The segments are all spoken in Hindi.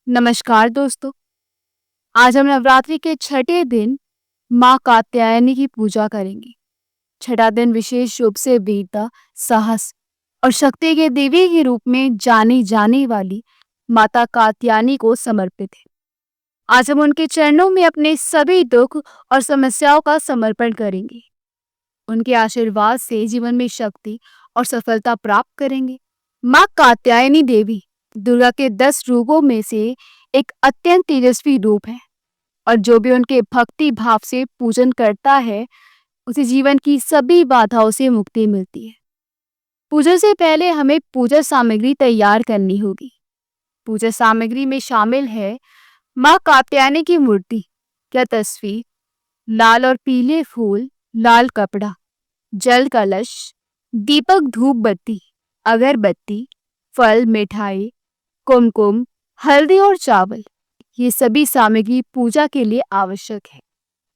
नमस्कार दोस्तों। आज हम नवरात्रि के छठे दिन माँ कात्यायनी की पूजा करेंगे। छठा दिन विशेष रूप से वीरता, साहस और शक्ति के देवी के रूप में जानी जाने वाली माता कात्यायनी को समर्पित है। आज हम उनके चरणों में अपने सभी दुख और समस्याओं का समर्पण करेंगे। उनके आशीर्वाद से जीवन में शक्ति और सफलता प्राप्त करेंगे। माँ कात्यायनी देवी दुर्गा के 10 रूपों में से एक अत्यंत तेजस्वी रूप है और जो भी उनके भक्ति भाव से पूजन करता है उसे जीवन की सभी बाधाओं से मुक्ति मिलती है। पूजा से पहले हमें पूजा सामग्री तैयार करनी होगी। पूजा सामग्री में शामिल है माँ कात्यायनी की मूर्ति या तस्वीर, लाल और पीले फूल, लाल कपड़ा, जल कलश, दीपक, धूप बत्ती, अगरबत्ती, फल, मिठाई, कुमकुम, हल्दी और चावल। ये सभी सामग्री पूजा के लिए आवश्यक है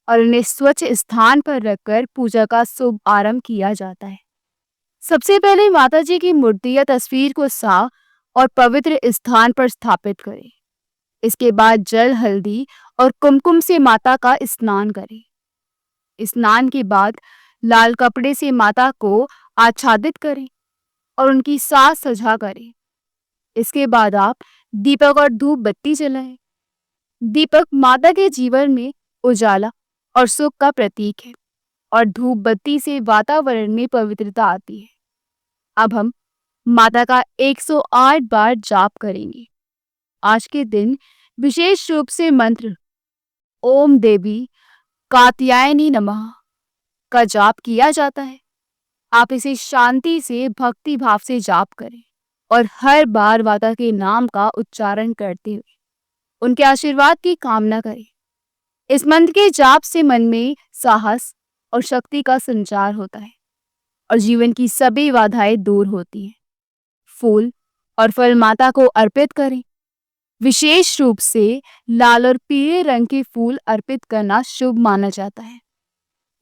और इन्हें स्वच्छ स्थान पर रखकर पूजा का शुभ आरंभ किया जाता है। सबसे पहले माता जी की मूर्ति या तस्वीर को साफ और पवित्र स्थान पर स्थापित करें। इसके बाद जल, हल्दी और कुमकुम से माता का स्नान करें। स्नान के बाद लाल कपड़े से माता को आच्छादित करें और उनकी साज सजा करें। इसके बाद आप दीपक और धूप बत्ती जलाएं। दीपक माता के जीवन में उजाला और सुख का प्रतीक है और धूप बत्ती से वातावरण में पवित्रता आती है। अब हम माता का 108 बार जाप करेंगे। आज के दिन विशेष रूप से मंत्र ओम देवी कात्यायनी नमः का जाप किया जाता है। आप इसे शांति से, भक्ति भाव से जाप करें और हर बार माता के नाम का उच्चारण करते हुए उनके आशीर्वाद की कामना करें। इस मंत्र के जाप से मन में साहस और शक्ति का संचार होता है और जीवन की सभी बाधाएं दूर होती हैं। फूल और फल माता को अर्पित करें। विशेष रूप से लाल और पीले रंग के फूल अर्पित करना शुभ माना जाता है।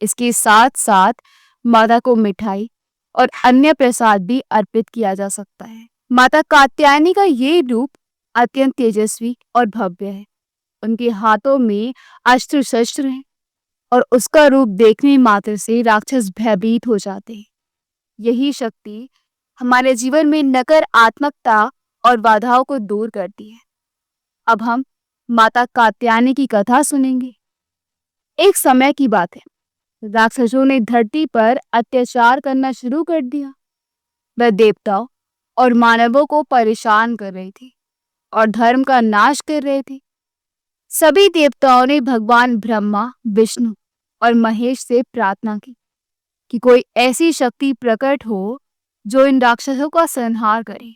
इसके साथ साथ माता को मिठाई और अन्य प्रसाद भी अर्पित किया जा सकता है। माता कात्यायनी का ये रूप अत्यंत तेजस्वी और भव्य है। उनके हाथों में अस्त्र शस्त्र हैं और उसका रूप देखने मात्र से राक्षस भयभीत हो जाते हैं। यही शक्ति हमारे जीवन में नकारात्मकता और बाधाओं को दूर करती है। अब हम माता कात्यायनी की कथा सुनेंगे। एक समय की बात है, राक्षसों ने धरती पर अत्याचार करना शुरू कर दिया। वह देवताओं और मानवों को परेशान कर रही थी और धर्म का नाश कर रहे थे। सभी देवताओं ने भगवान ब्रह्मा, विष्णु और महेश से प्रार्थना की कि कोई ऐसी शक्ति प्रकट हो जो इन राक्षसों का संहार करे।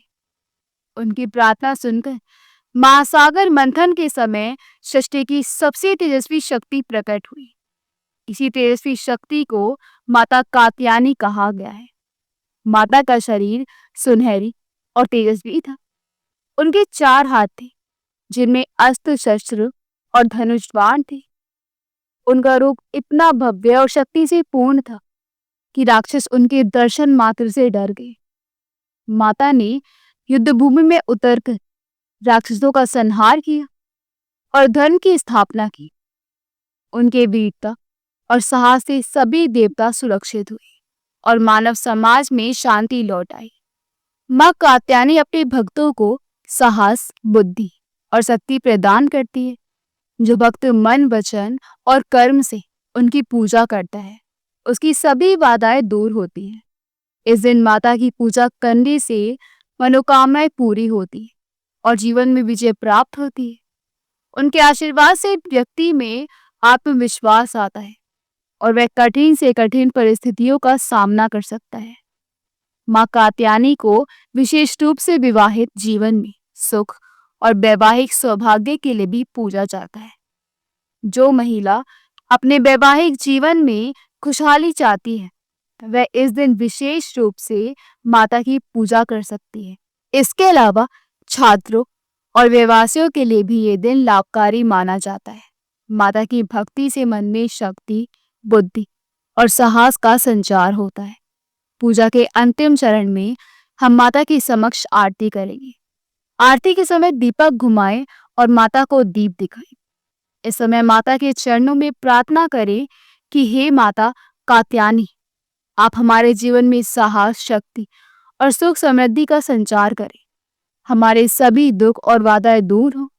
उनकी प्रार्थना सुनकर महासागर मंथन के समय सृष्टि की सबसे तेजस्वी शक्ति प्रकट हुई। इसी तेजस्वी शक्ति को माता कात्यायनी कहा गया है। माता का शरीर सुनहरी और तेजस्वी था। उनके 4 हाथ थे जिनमें अस्त्र शस्त्र और धनुष बाण थे। उनका रूप इतना भव्य और शक्ति से पूर्ण था कि राक्षस उनके दर्शन मात्र से डर गए। माता ने युद्ध भूमि में उतरकर राक्षसों का संहार किया और धर्म की स्थापना की। उनके वीरता और साहस से सभी देवता सुरक्षित हुए और मानव समाज में शांति लौट आई। माँ कात्यायनी अपने भक्तों को साहस, बुद्धि और शक्ति प्रदान करती है। जो भक्त मन, वचन और कर्म से उनकी पूजा करता है उसकी सभी बाधाएं दूर होती हैं। इस दिन माता की पूजा करने से मनोकामनाएं पूरी होती है और जीवन में विजय प्राप्त होती है। उनके आशीर्वाद से व्यक्ति में आत्मविश्वास आता है और वह कठिन से कठिन परिस्थितियों का सामना कर सकता है। माँ कात्यायनी को विशेष रूप से विवाहित जीवन में सुख और वैवाहिक सौभाग्य के लिए भी पूजा जाता है। जो महिला अपने वैवाहिक जीवन में खुशहाली चाहती है वह इस दिन विशेष रूप से माता की पूजा कर सकती है। इसके अलावा छात्रों और व्यवसायियों के लिए भी ये दिन लाभकारी माना जाता है। माता की भक्ति से मन में शक्ति, बुद्धि और साहस का संचार होता है। पूजा के अंतिम चरण में हम माता के समक्ष आरती करेंगे। आरती के समय दीपक घुमाएं और माता को दीप दिखाएं। इस समय माता के चरणों में प्रार्थना करें कि हे माता कात्यायनी, आप हमारे जीवन में साहस, शक्ति और सुख समृद्धि का संचार करें। हमारे सभी दुख और बाधाएं दूर हो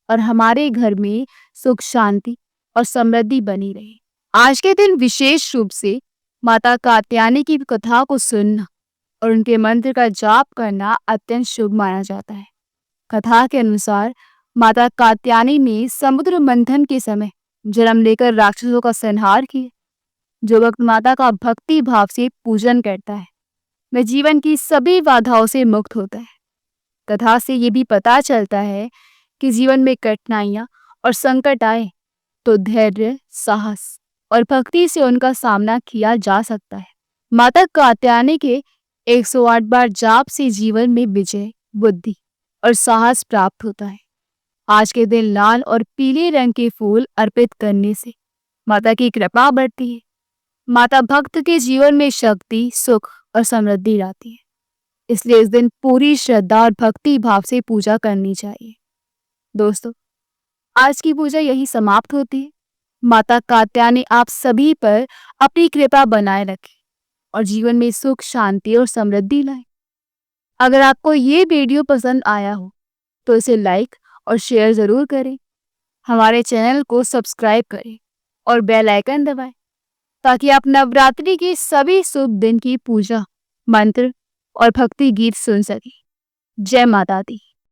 और हमारे घर में सुख, शांति और समृद्धि बनी रहे। आज के दिन विशेष रूप से माता कात्यायनी की कथा को सुनना और उनके मंत्र का जाप करना अत्यंत शुभ माना जाता है। कथा के अनुसार माता कात्यायनी ने समुद्र मंथन के समय जन्म लेकर राक्षसों का संहार किया। जो भक्त माता का भक्ति भाव से पूजन करता है वह जीवन की सभी बाधाओं से मुक्त होता है। कथा से ये भी पता चलता है कि जीवन में कठिनाइयां और संकट आए तो धैर्य, साहस और भक्ति से उनका सामना किया जा सकता है। माता कात्यायनी के 108 बार जाप से जीवन में विजय, बुद्धि और साहस प्राप्त होता है। आज के दिन लाल और पीले रंग के फूल अर्पित करने से माता की कृपा बढ़ती है। माता भक्त के जीवन में शक्ति, सुख और समृद्धि लाती है। इसलिए इस दिन पूरी श्रद्धा और भक्ति भाव से पूजा करनी चाहिए। दोस्तों, आज की पूजा यही समाप्त होती है। माता कात्यायनी आप सभी पर अपनी कृपा बनाए रखे और जीवन में सुख, शांति और समृद्धि लाए। अगर आपको ये वीडियो पसंद आया हो तो इसे लाइक और शेयर जरूर करें। हमारे चैनल को सब्सक्राइब करें और बेल आइकन दबाएं ताकि आप नवरात्रि के सभी शुभ दिन की पूजा, मंत्र और भक्ति गीत सुन सकें। जय माता दी।